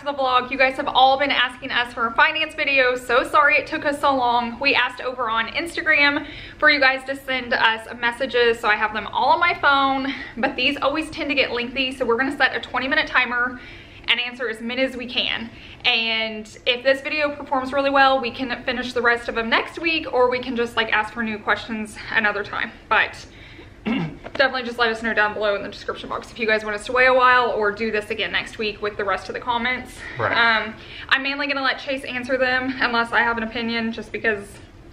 to the vlog. You guys have all been asking us for a finance video. So sorry it took us so long. We asked over on Instagram for you guys to send us messages, so I have them all on my phone, but these always tend to get lengthy, so we're gonna set a 20-minute timer and answer as many as we can. And if this video performs really well, we can finish the rest of them next week, or we can just like ask for new questions another time. But definitely just let us know down below in the description box if you guys want us to wait a while or do this again next week with the rest of the comments. Right. I'm mainly gonna let Chase answer them unless I have an opinion, just because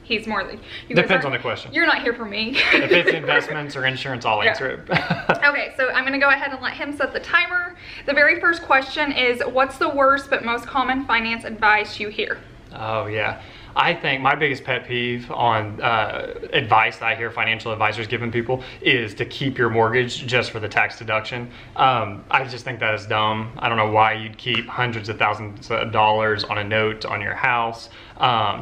he's more like, depends on the question. You're not here for me. If it's investments or insurance, I'll answer it. Okay, so I'm gonna go ahead and let him set the timer. The very first question is, what's the worst but most common finance advice you hear? Oh yeah. I think my biggest pet peeve on advice that I hear financial advisors giving people is to keep your mortgage just for the tax deduction. I just think that is dumb. I don't know why you'd keep hundreds of thousands of dollars on a note on your house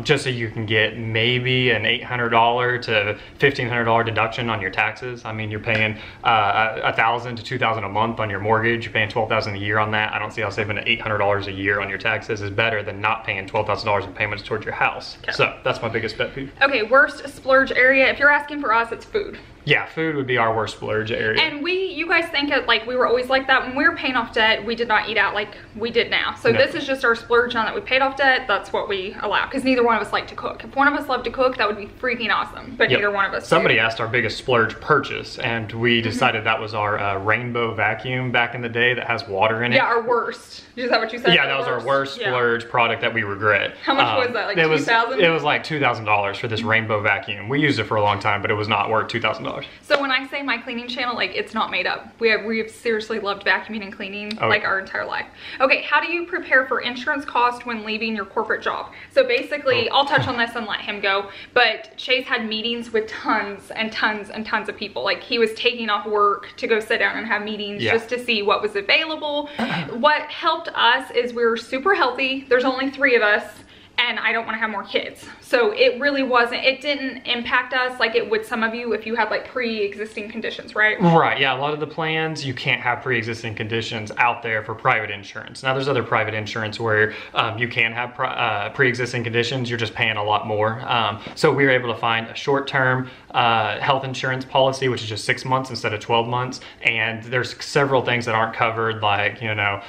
just so you can get maybe an $800 to $1,500 deduction on your taxes. I mean, you're paying $1,000 to $2,000 a month on your mortgage. You're paying $12,000 a year on that. I don't see how saving $800 a year on your taxes is better than not paying $12,000 in payments towards your house. Okay. So that's my biggest pet peeve. Okay, worst splurge area. If you're asking for us, it's food. Yeah, food would be our worst splurge area. And you guys think it like we were always like that. When we were paying off debt, we did not eat out like we did now. So this is just our splurge now that we paid off debt. That's what we allow, because neither one of us like to cook. If one of us loved to cook, that would be freaking awesome, but neither one of us Somebody do. asked our biggest splurge purchase, and we decided that was our rainbow vacuum back in the day that has water in it. Yeah, our worst. Is that what you said? Yeah, that was our worst splurge product that we regret. How much was that, like $2,000? It was like $2,000 for this rainbow vacuum. We used it for a long time, but it was not worth $2,000. So when I say my cleaning channel, like, it's not made up. We have seriously loved vacuuming and cleaning like our entire life. Okay, how do you prepare for insurance cost when leaving your corporate job? So basically, I'll touch on this and let him go, but Chase had meetings with tons and tons and tons of people. Like, he was taking off work to go sit down and have meetings just to see what was available. What helped us is we were super healthy. There's only 3 of us, and I don't want to have more kids. So it really it didn't impact us like it would some of you if you had like pre-existing conditions, right? Right, yeah, a lot of the plans, you can't have pre-existing conditions out there for private insurance. Now there's other private insurance where you can have pre-existing conditions, you're just paying a lot more. So we were able to find a short-term health insurance policy, which is just 6 months instead of 12 months. And there's several things that aren't covered, like, you know,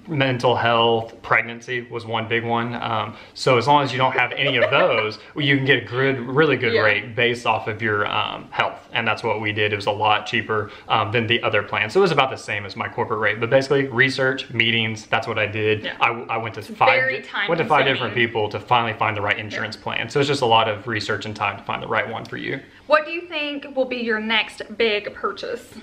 mental health, pregnancy was one big one. So as long as you don't have any of those, you can get a really good rate based off of your health. And that's what we did. It was a lot cheaper than the other plan. So it was about the same as my corporate rate. But basically, research, meetings, that's what I did. Yeah. I went to five different people to finally find the right insurance plan. So it's just a lot of research and time to find the right one for you. What do you think will be your next big purchase?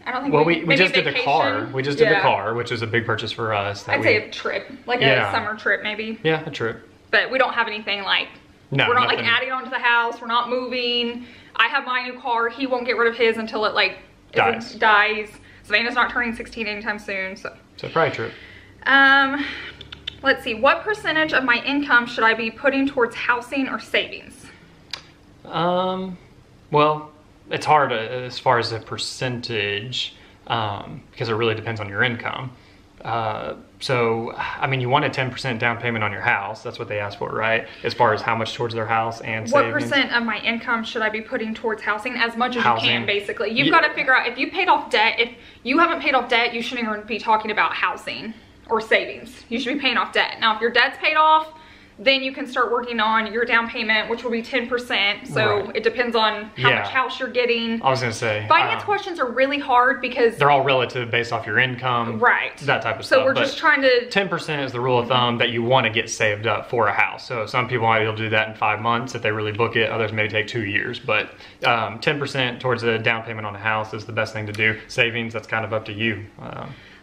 I don't think we just did the car. We just did the car, which is a big purchase for us. I'd say a trip, like a summer trip maybe. Yeah, a trip. But we don't have anything like, we're not like adding on to the house. We're not moving. I have my new car. He won't get rid of his until it like dies. Savannah's not turning 16 anytime soon. So probably a trip. Let's see. What percentage of my income should I be putting towards housing or savings? Well, it's hard as far as a percentage because it really depends on your income. So, I mean, you want a 10% down payment on your house. That's what they asked for, right? As far as how much towards their house and savings. What percent of my income should I be putting towards housing? As much as you can, basically. You've got to figure out, if you paid off debt, if you haven't paid off debt, you shouldn't even be talking about housing or savings. You should be paying off debt. Now, if your debt's paid off, then you can start working on your down payment, which will be 10%. So it depends on how much house you're getting. I was gonna say. Finance questions are really hard because they're all relative based off your income. Right. That type of stuff. So we're just trying to... 10% is the rule of thumb that you want to get saved up for a house. So some people might be able to do that in 5 months if they really book it. Others may take 2 years. But 10% towards a down payment on a house is the best thing to do. Savings, that's kind of up to you.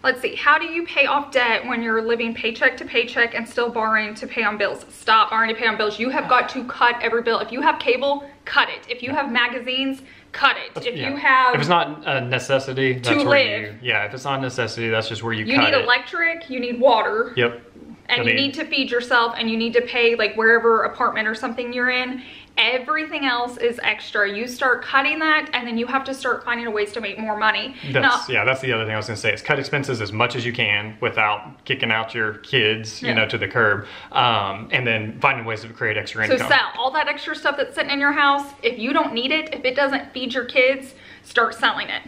Let's see, how do you pay off debt when you're living paycheck to paycheck and still borrowing to pay on bills? Stop borrowing to pay on bills. You have got to cut every bill. If you have cable, cut it. If you have magazines, cut it. If you have... If it's not a necessity, that's where you... Yeah, if it's not a necessity, that's just where you cut it. You need electric, you need water. Yep. and you need to feed yourself, and you need to pay like wherever apartment or something you're in. Everything else is extra. You start cutting that, and then you have to start finding ways to make more money. That's the other thing I was gonna say is cut expenses as much as you can without kicking out your kids, you know, to the curb, and then finding ways to create extra income. So sell all that extra stuff that's sitting in your house. If you don't need it, if it doesn't feed your kids, start selling it.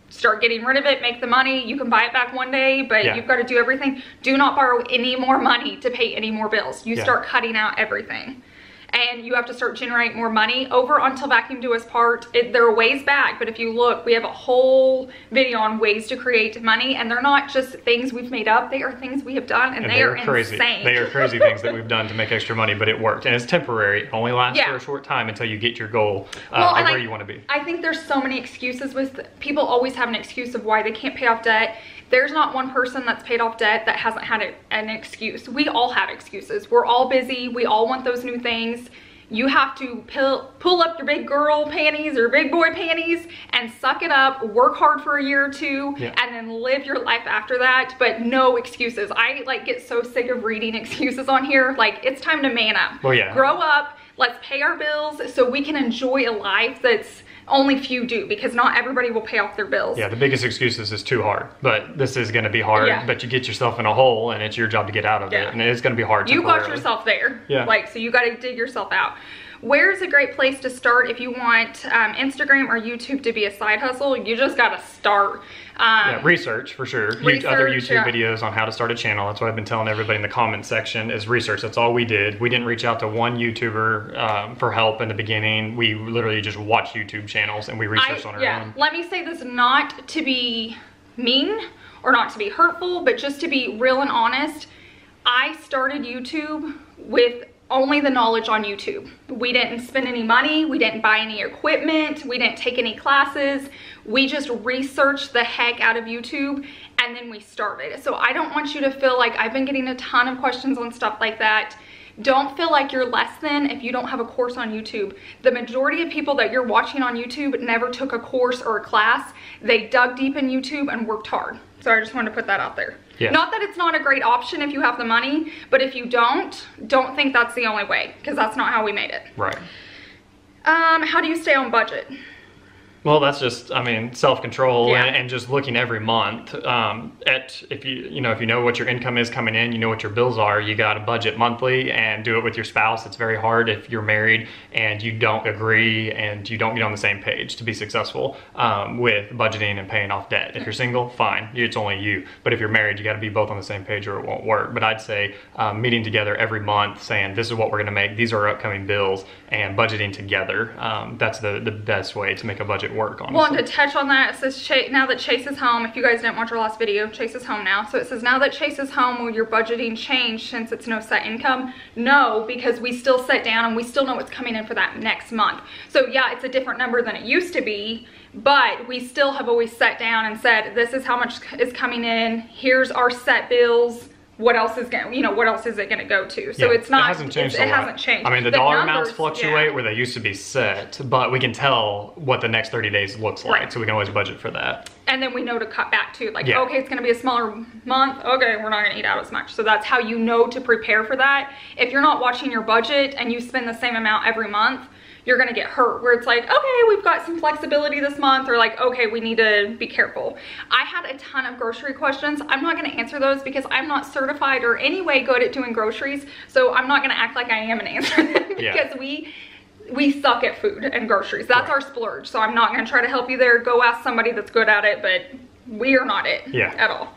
Start getting rid of it, make the money. You can buy it back one day, but you've got to do everything. Do not borrow any more money to pay any more bills. You start cutting out everything. And you have to start generating more money. Over Until Vacuum Do Us Part, there are ways back, but if you look, we have a whole video on ways to create money, and they're not just things we've made up, they are things we have done, and they are crazy. Insane. They are crazy things that we've done to make extra money, but it worked. And it's temporary. It only lasts for a short time until you get your goal of where you want to be. I think there's so many excuses with people always have an excuse of why they can't pay off debt. There's not one person that's paid off debt that hasn't had an excuse. We all have excuses. We're all busy. We all want those new things. You have to pull up your big girl panties or big boy panties and suck it up, work hard for a year or two, and then live your life after that, but no excuses. I like get so sick of reading excuses on here. Like, it's time to man up. Well, yeah. Grow up, let's pay our bills so we can enjoy a life that's only few do, because not everybody will pay off their bills. Yeah, the biggest excuse is it's too hard, but this is going to be hard, but you get yourself in a hole and it's your job to get out of it, and it is going to be hard. You got yourself there, like, so you got to dig yourself out. Where's a great place to start if you want Instagram or YouTube to be a side hustle? You just got to start. Research for sure. Other YouTube videos on how to start a channel. That's what I've been telling everybody in the comment section is research. That's all we did. We didn't reach out to one YouTuber for help in the beginning. We literally just watched YouTube channels and we researched on our own. Let me say this not to be mean or not to be hurtful, but just to be real and honest. I started YouTube with only the knowledge on YouTube. We didn't spend any money, we didn't buy any equipment, we didn't take any classes. We just researched the heck out of YouTube and then we started. So I don't want you to feel like, I've been getting a ton of questions on stuff like that. Don't feel like you're less than if you don't have a course on YouTube. The majority of people that you're watching on YouTube never took a course or a class. They dug deep in YouTube and worked hard. So I just wanted to put that out there. Not that it's not a great option if you have the money, but if you don't think that's the only way, because that's not how we made it. Right. How do you stay on budget? Well, that's just, I mean, self-control and just looking every month if you know what your income is coming in, you know what your bills are, you got to budget monthly and do it with your spouse. It's very hard if you're married and you don't agree and you don't get on the same page to be successful with budgeting and paying off debt. If you're single, fine, it's only you. But if you're married, you got to be both on the same page or it won't work. But I'd say meeting together every month saying, this is what we're going to make, these are our upcoming bills, and budgeting together. That's the best way to make a budget work, honestly. Well, to touch on that, it says now that Chase is home. If you guys didn't watch our last video, Chase is home now. So it says, now that Chase is home, will your budgeting change since it's no set income? No, because we still sit down and we still know what's coming in for that next month. So yeah, it's a different number than it used to be, but we still have always sat down and said, this is how much is coming in. Here's our set bills. What else is going, what else is it going to go to? So it's not, it hasn't changed. It hasn't changed. I mean, the dollar amounts fluctuate where they used to be set, but we can tell what the next 30 days looks like, so we can always budget for that. And then we know to cut back too. Like, okay, it's going to be a smaller month. Okay, we're not going to eat out as much. So that's how you know to prepare for that. If you're not watching your budget and you spend the same amount every month, you're gonna get hurt, where it's like, okay, we've got some flexibility this month, or like, okay, we need to be careful. I had a ton of grocery questions. I'm not gonna answer those because I'm not certified or any way good at doing groceries, so I'm not gonna act like I am and answer them because we suck at food and groceries. That's our splurge, so I'm not gonna try to help you there. Go ask somebody that's good at it, but we are not it at all.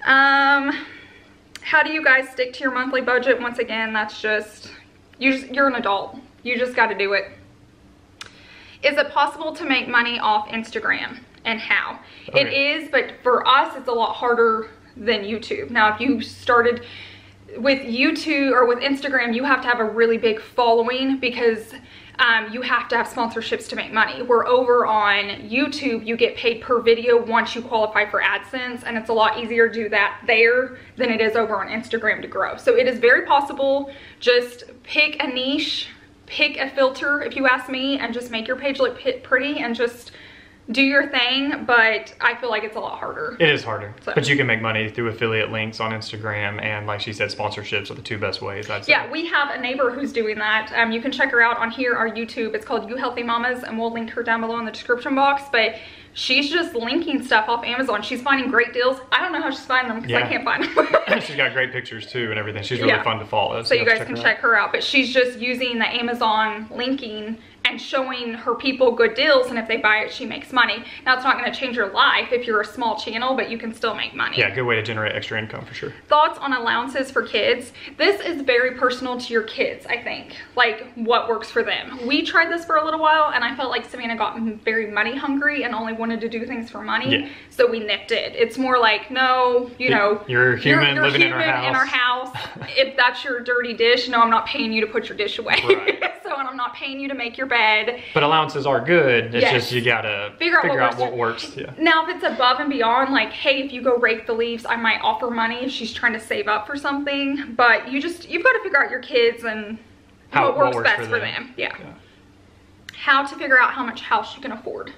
How do you guys stick to your monthly budget? Once again, that's just, you're an adult. You just got to do it. Is it possible to make money off Instagram, and how? It is, but for us, it's a lot harder than YouTube. Now, if you started with YouTube or with Instagram, you have to have a really big following because you have to have sponsorships to make money. Where over on YouTube, you get paid per video once you qualify for AdSense, and it's a lot easier to do that there than it is over on Instagram to grow. So it is very possible. Just pick a niche, pick a filter, if you ask me, and just make your page look pretty and just do your thing, but I feel like it's a lot harder. It is harder, so. But you can make money through affiliate links on Instagram, and like she said, sponsorships are the 2 best ways, I'd say. Yeah, we have a neighbor who's doing that. You can check her out on here, our YouTube. It's called You Healthy Mamas, and we'll link her down below in the description box. But she's just linking stuff off Amazon. She's finding great deals. I don't know how she's finding them because I can't find them. She's got great pictures too and everything. She's really fun to follow. So you guys can check her out. But she's just using the Amazon linking and showing her people good deals, and if they buy it, she makes money. Now, it's not going to change your life if you're a small channel, but you can still make money. Yeah, good way to generate extra income for sure. Thoughts on allowances for kids? This is very personal to your kids, I think, like what works for them. We tried this for a little while, and I felt like Savannah got very money hungry and only wanted to do things for money, so we nipped it. It's more like, no, you know, you're human, living in our house. If that's your dirty dish, no, I'm not paying you to put your dish away. Right. So, and I'm not paying you to make your bed. But allowances are good. It's just you gotta figure out what works. Yeah. Now, if it's above and beyond, like, hey, if you go rake the leaves, I might offer money if she's trying to save up for something. But you've got to figure out your kids and what works best for them. Yeah. How to figure out how much house you can afford.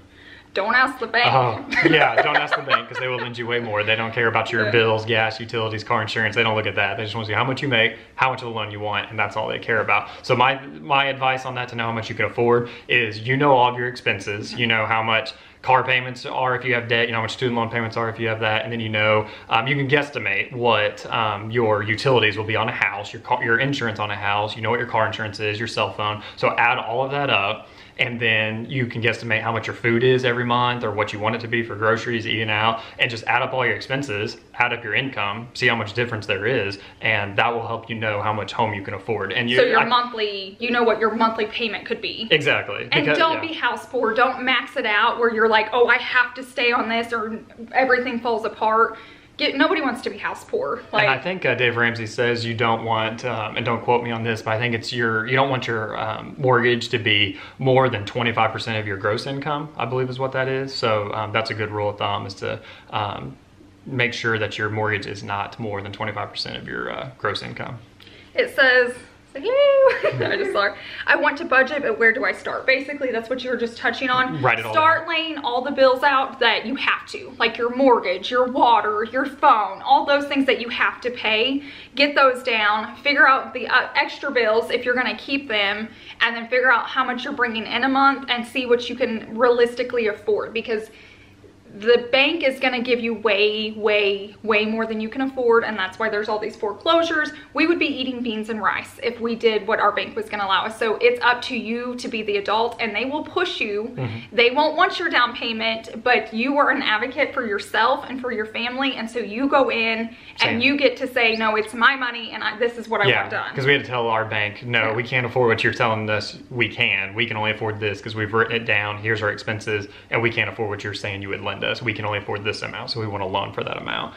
Don't ask the bank. Yeah, don't ask the bank because they will lend you way more. They don't care about your bills, gas, utilities, car insurance. They don't look at that. They just want to see how much you make, how much of the loan you want, and that's all they care about. So my advice on that to know how much you can afford is you know all of your expenses. You know how much car payments are if you have debt, you know how much student loan payments are if you have that, and then you know, you can guesstimate what your utilities will be on a house, your insurance on a house, you know what your car insurance is, your cell phone. So add all of that up, and then you can guesstimate how much your food is every month or what you want it to be for groceries, eating out, and just add up all your expenses, add up your income, see how much difference there is, and that will help you know how much home you can afford. And so your monthly, you know what your monthly payment could be. Exactly. And don't be house poor. Don't max it out where you're like, oh, I have to stay on this or everything falls apart. Nobody wants to be house poor. And I think Dave Ramsey says you don't want, and don't quote me on this, but I think it's you don't want your mortgage to be more than 25% of your gross income, I believe is what that is. So that's a good rule of thumb, is to make sure that your mortgage is not more than 25% of your gross income. It says, I just saw it. I want to budget, but where do I start? Basically, that's what you were just touching on. Write it all Start down. laying all the bills out that you have to, like your mortgage, your water, your phone, all those things that you have to pay. Get those down. Figure out the extra bills if you're going to keep them, and then figure out how much you're bringing in a month and see what you can realistically afford, because the bank is going to give you way more than you can afford, and that's why there's all these foreclosures. We would be eating beans and rice if we did what our bank was going to allow us. So it's up to you to be the adult, and they will push you. They won't want your down payment, but you are an advocate for yourself and for your family, and so you go in and you get to say, no, it's my money, and this is what I want done. Because we had to tell our bank, no, we can't afford what you're telling us we can only afford this because we've written it down, here's our expenses, and we can't afford what you're saying you would lend us. We can only afford this amount, so we want a loan for that amount.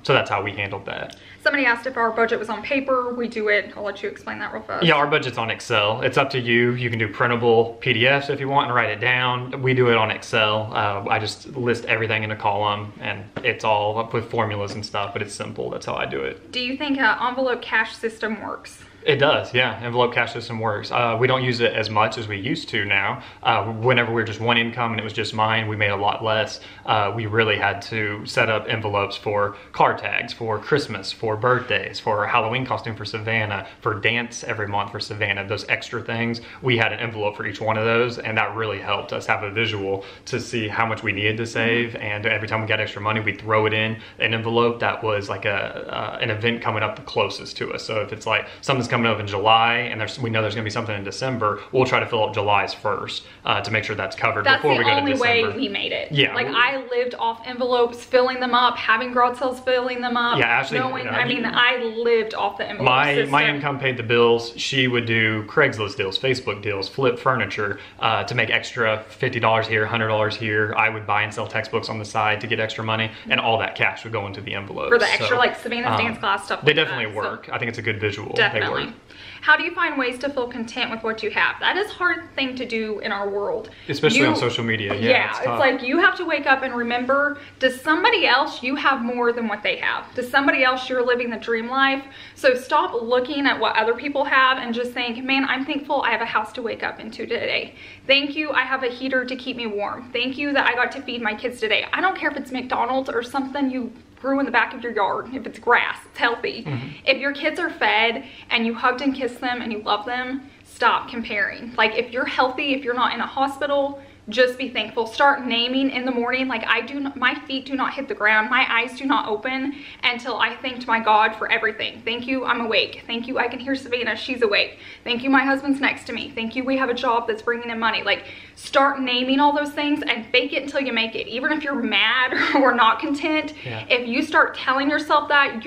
So that's how we handled that. Somebody asked if our budget was on paper. We do it. I'll let you explain that real fast. Yeah, our budget's on Excel. It's up to you. You can do printable PDFs if you want and write it down. We do it on Excel. I just list everything in a column, and it's all up with formulas and stuff, but it's simple. That's how I do it. Do you think an envelope cash system works? It does, yeah. Envelope cash system works. We don't use it as much as we used to now. Whenever we were just one income and it was just mine, we made a lot less. We really had to set up envelopes for car tags, for Christmas, for birthdays, for Halloween costume for Savannah, for dance every month for Savannah, those extra things. We had an envelope for each one of those, and that really helped us have a visual to see how much we needed to save. And every time we got extra money, we'd throw it in an envelope that was like an event coming up the closest to us. So if it's like something's coming up in July and we know there's going to be something in December, we'll try to fill up July's first to make sure that's covered before we go to December. That's the only way we made it. Yeah. Like I lived off envelopes, filling them up, having garage sales, filling them up. Yeah, Ashley, I lived off the envelope system. My income paid the bills. She would do Craigslist deals, Facebook deals, flip furniture to make extra $50 here, $100 here. I would buy and sell textbooks on the side to get extra money, and all that cash would go into the envelope. For the extra, like Savannah's dance class stuff. They definitely work. I think it's a good visual. Definitely. They time. How do you find ways to feel content with what you have? That is a hard thing to do in our world. Especially on social media. Yeah, it's like you have to wake up and remember, does somebody else, you have more than what they have. Does somebody else, you're living the dream life? So stop looking at what other people have and just think, man, I'm thankful I have a house to wake up into today. Thank you, I have a heater to keep me warm. Thank you that I got to feed my kids today. I don't care if it's McDonald's or something you grew in the back of your yard. If it's grass, it's healthy. If your kids are fed and you hugged and kissed them and you love them, stop comparing. Like if you're healthy, if you're not in a hospital, just be thankful. Start naming in the morning. Like my feet do not hit the ground. My eyes do not open until I thanked my God for everything. Thank you, I'm awake. Thank you, I can hear Savannah, she's awake. Thank you, my husband's next to me. Thank you, we have a job that's bringing in money. Like start naming all those things and fake it until you make it. Even if you're mad or not content, if you start telling yourself that,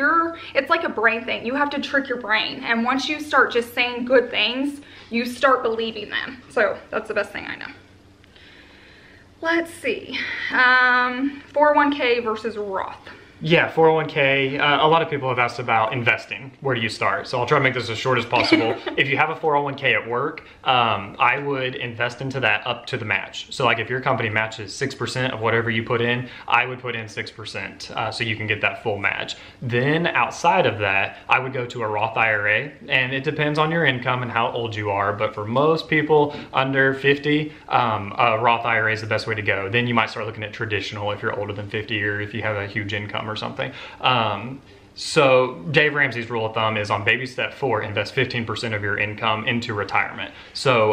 it's like a brain thing. You have to trick your brain. And once you start just saying good things, you start believing them. So that's the best thing I know. Let's see, 401k versus Roth. Yeah, 401k. A lot of people have asked about investing. Where do you start? So I'll try to make this as short as possible. If you have a 401k at work, I would invest into that up to the match. So like if your company matches 6% of whatever you put in, I would put in 6% so you can get that full match. Then outside of that, I would go to a Roth IRA, and it depends on your income and how old you are. But for most people under 50, a Roth IRA is the best way to go. Then you might start looking at traditional if you're older than 50 or if you have a huge income or something. So Dave Ramsey's rule of thumb is on baby step 4, invest 15% of your income into retirement. So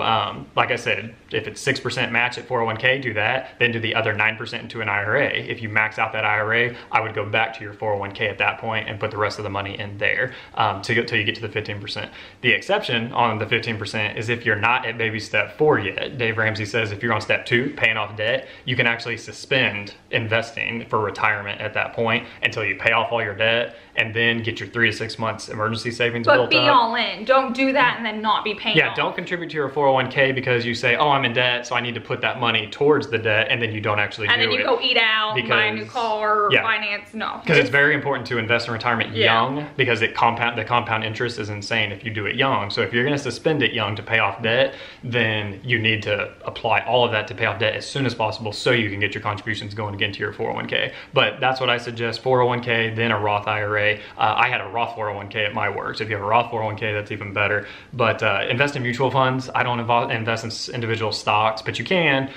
like I said, if it's 6% match at 401k, do that, then do the other 9% into an IRA. If you max out that IRA, I would go back to your 401k at that point and put the rest of the money in there till you get to the 15%. The exception on the 15% is if you're not at baby step 4 yet. Dave Ramsey says if you're on step 2, paying off debt, you can actually suspend investing for retirement at that point until you pay off all your debt, and then get your 3 to 6 months emergency savings built up. But be all in. Don't do that and then not be paying off. Don't contribute to your 401k because you say, oh, I'm in debt, so I need to put that money towards the debt, and then you don't actually do it. And then you go eat out, buy a new car, or finance. No. Because it's very important to invest in retirement young, because the compound interest is insane if you do it young. So if you're going to suspend it young to pay off debt, then you need to apply all of that to pay off debt as soon as possible so you can get your contributions going again to your 401k. But that's what I suggest, 401k, then a Roth IRA. I had a Roth 401k at my work, so if you have a Roth 401k, that's even better. But invest in mutual funds. I don't invest in individual stocks, but you can.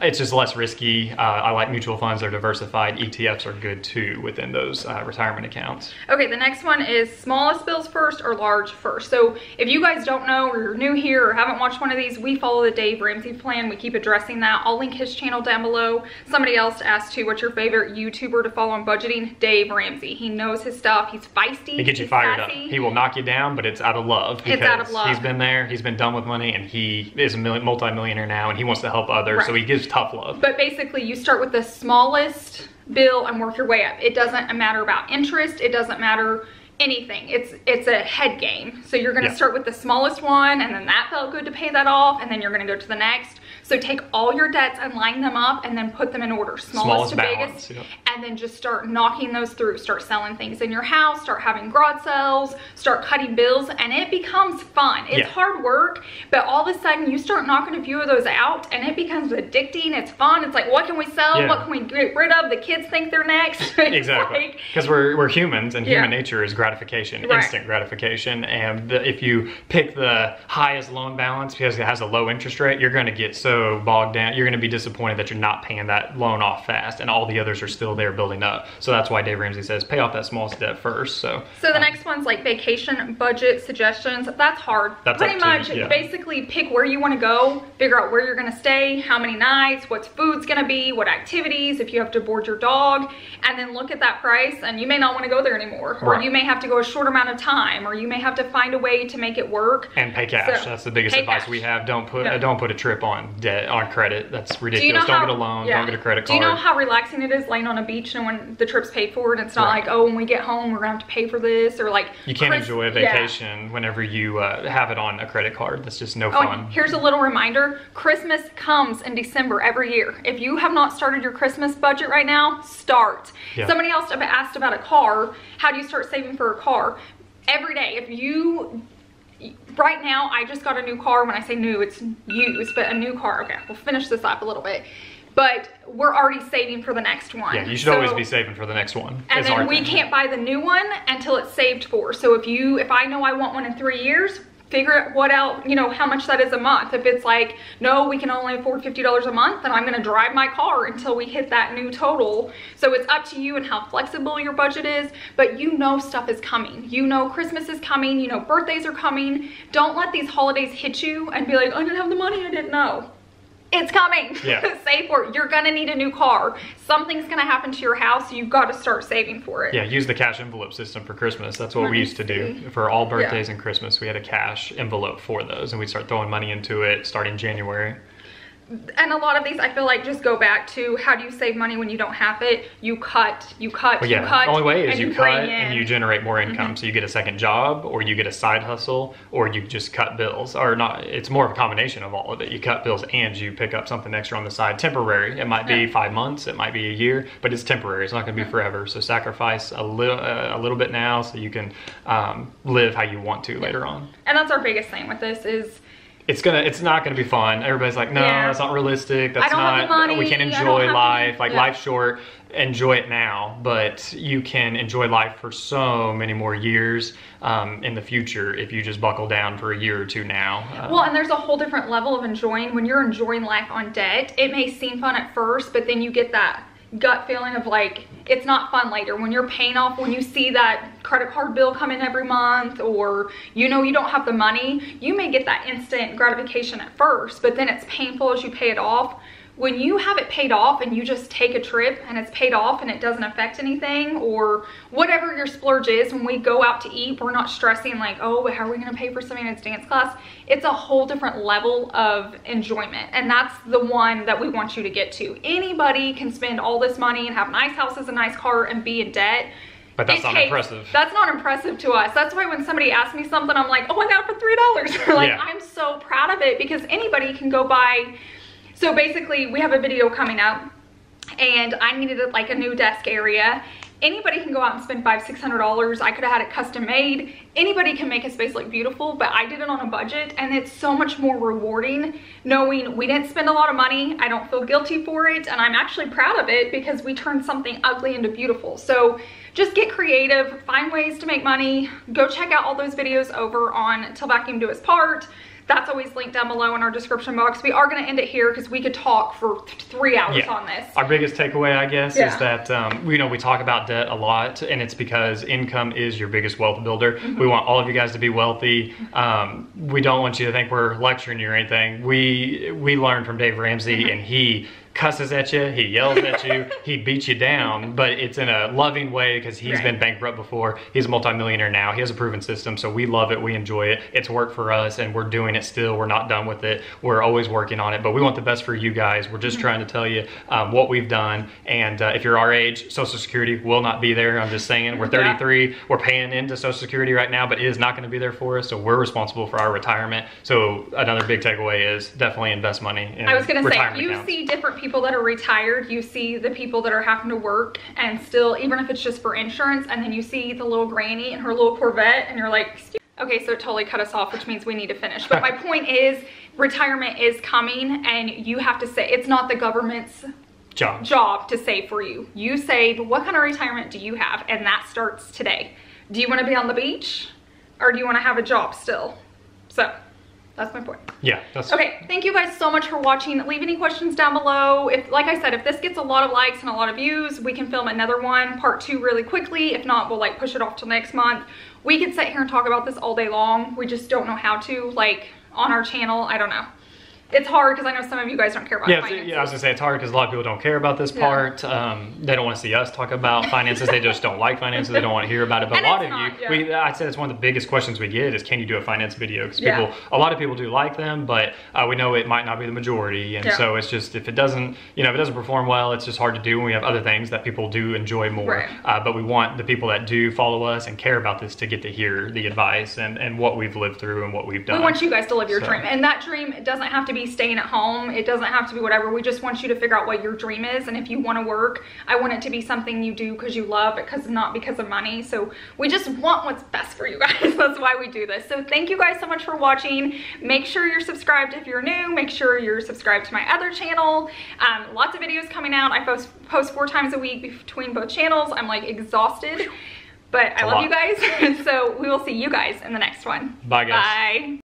It's just less risky. I like mutual funds. They're diversified. ETFs are good too within those retirement accounts. Okay, the next one is smallest bills first or large first. So if you guys don't know, or you're new here or haven't watched one of these, we follow the Dave Ramsey plan. We keep addressing that. I'll link his channel down below. Somebody else asked too, what's your favorite YouTuber to follow on budgeting? Dave Ramsey. He knows his stuff. He's feisty. He gets you fired up. He will knock you down, but it's out of love. It's out of love. He's been there. He's been done with money, and he is a multi-millionaire now, and he wants to help others. So he gives tough love. But basically, you start with the smallest bill and work your way up. It doesn't matter about interest. It doesn't matter anything. It's a head game. So you're going to start with the smallest one, and then that felt good to pay that off, and then you're going to go to the next. So take all your debts and line them up and then put them in order, smallest to biggest, and then just start knocking those through. Start selling things in your house, start having garage sales, start cutting bills, and it becomes fun. It's hard work, but all of a sudden you start knocking a few of those out and it becomes addicting. It's fun. It's like, what can we sell? What can we get rid of? The kids think they're next. Exactly. Because we're humans, and human nature is gratification, instant gratification. And if you pick the highest loan balance because it has a low interest rate, you're going to get so bogged down. You're going to be disappointed that you're not paying that loan off fast, and all the others are still there building up. So that's why Dave Ramsey says pay off that smallest debt first. So the next one's like vacation budget suggestions. That's hard. That's pretty much basically pick where you want to go, figure out where you're going to stay, how many nights, what's food's going to be, what activities, if you have to board your dog, and then look at that price, and you may not want to go there anymore, or you may have to go a short amount of time, or you may have to find a way to make it work. And pay cash. That's the biggest advice we have. Don't put a trip on debt, on credit. That's ridiculous. Don't get a loan. Don't get a credit card. Do you know how relaxing it is laying on a beach and when the trip's paid for, and it's not like, oh, when we get home we're gonna have to pay for this, or like you can't enjoy a vacation whenever you have it on a credit card. That's just no fun. Here's a little reminder: Christmas comes in December every year. If you have not started your Christmas budget right now, start. Somebody else asked about a car. How do you start saving for a car? Every day. If you right now, I just got a new car. When I say new, it's used, but a new car. Okay, we'll finish this up a little bit. But we're already saving for the next one. Yeah, you should always be saving for the next one. And then we can't buy the new one until it's saved for. So if I know I want one in 3 years, figure what out, you know, how much that is a month. If it's like, no, we can only afford $50 a month, then I'm gonna drive my car until we hit that new total. So it's up to you and how flexible your budget is, but you know stuff is coming. You know Christmas is coming, you know birthdays are coming. Don't let these holidays hit you and be like, I didn't have the money, I didn't know. It's coming. Yeah. Save for it. You're gonna need a new car. Something's gonna happen to your house. You've got to start saving for it. Yeah, use the cash envelope system for Christmas. That's what we used to do for all birthdays and Christmas. We had a cash envelope for those, and we'd start throwing money into it starting January. And a lot of these, I feel like, just go back to how do you save money when you don't have it? You cut, you cut, well, you cut. The only way is you cut and you generate more income. So you get a second job, or you get a side hustle, or you just cut bills. Or not, it's more of a combination of all of it. You cut bills and you pick up something extra on the side. Temporary. It might be 5 months, it might be a year, but it's temporary. It's not going to be forever. So sacrifice a little bit now so you can live how you want to later on. And that's our biggest thing with this is, it's not gonna be fun. Everybody's like, no, that's not realistic. That's not, we can't enjoy life. Like life's short, enjoy it now. But you can enjoy life for so many more years in the future if you just buckle down for a year or two now. Well, and there's a whole different level of enjoying. When you're enjoying life on debt, it may seem fun at first, but then you get that gut feeling of like, it's not fun later. When you're paying off, when you see that credit card bill come in every month, or you know you don't have the money, you may get that instant gratification at first, but then it's painful as you pay it off. When you have it paid off and you just take a trip and it's paid off and it doesn't affect anything, or whatever your splurge is, when we go out to eat, we're not stressing like, oh, how are we gonna pay for Savannah's dance class? It's a whole different level of enjoyment, and that's the one that we want you to get to. Anybody can spend all this money and have nice houses, a nice car, and be in debt. But that's not impressive. That's not impressive to us. That's why when somebody asks me something, I'm like, oh, I got it for $3. Like, I'm so proud of it, because anybody can go buy. So basically, we have a video coming up, and I needed like a new desk area. Anybody can go out and spend $500–600. I could have had it custom made. Anybody can make a space look beautiful, but I did it on a budget, and it's so much more rewarding knowing we didn't spend a lot of money. I don't feel guilty for it, and I'm actually proud of it because we turned something ugly into beautiful. So just get creative, find ways to make money. Go check out all those videos over on Till Vacuum Do Its Part. That's always linked down below in our description box. We are going to end it here because we could talk for 3 hours on this. Our biggest takeaway, I guess, is that we talk about debt a lot, and it's because income is your biggest wealth builder. We want all of you guys to be wealthy. We don't want you to think we're lecturing you or anything. We learned from Dave Ramsey, and he cusses at you, he yells at you, he beats you down, but it's in a loving way because he's been bankrupt before. He's a multimillionaire now. He has a proven system, so we love it, we enjoy it. It's worked for us, and we're doing it still. We're not done with it. We're always working on it, but we want the best for you guys. We're just trying to tell you what we've done, and if you're our age, Social Security will not be there. I'm just saying, we're 33, we're paying into Social Security right now, but it is not going to be there for us, so we're responsible for our retirement. So another big takeaway is definitely invest money in I was going to say, you accounts. See different people that are retired, you see the people that are having to work and still, even if it's just for insurance, and then you see the little granny in her little Corvette, and you're like, okay, so it totally cut us off, which means we need to finish. But my point is, retirement is coming, and you have to say, it's not the government's job to save for you. You save. What kind of retirement do you have? And that starts today. Do you want to be on the beach, or do you want to have a job still? So that's my point. Yeah. Okay, thank you guys so much for watching. Leave any questions down below. If, like I said, if this gets a lot of likes and a lot of views, we can film another one, part 2, really quickly. If not, we'll like push it off till next month. We could sit here and talk about this all day long. We just don't know how to, like, on our channel. I don't know. It's hard because I know some of you guys don't care about finances. Yeah, I was gonna say it's hard because a lot of people don't care about this part. They don't want to see us talk about finances. They just don't like finances. They don't want to hear about it. But a lot of you, I'd say it's one of the biggest questions we get is, can you do a finance video? Because a lot of people do like them, but we know it might not be the majority. And so it's just, if it doesn't, if it doesn't perform well, it's just hard to do. And we have other things that people do enjoy more. But we want the people that do follow us and care about this to get to hear the advice and what we've lived through and what we've done. We want you guys to live your dream, and that dream doesn't have to be be staying at home. It doesn't have to be whatever. We just want you to figure out what your dream is. And if you want to work, I want it to be something you do because you love it, not because of money. So we just want what's best for you guys. That's why we do this. So thank you guys so much for watching. Make sure you're subscribed if you're new. Make sure you're subscribed to my other channel. Lots of videos coming out. I post 4 times a week between both channels. I'm like exhausted, but I love you guys. And so we will see you guys in the next one. Bye guys. Bye.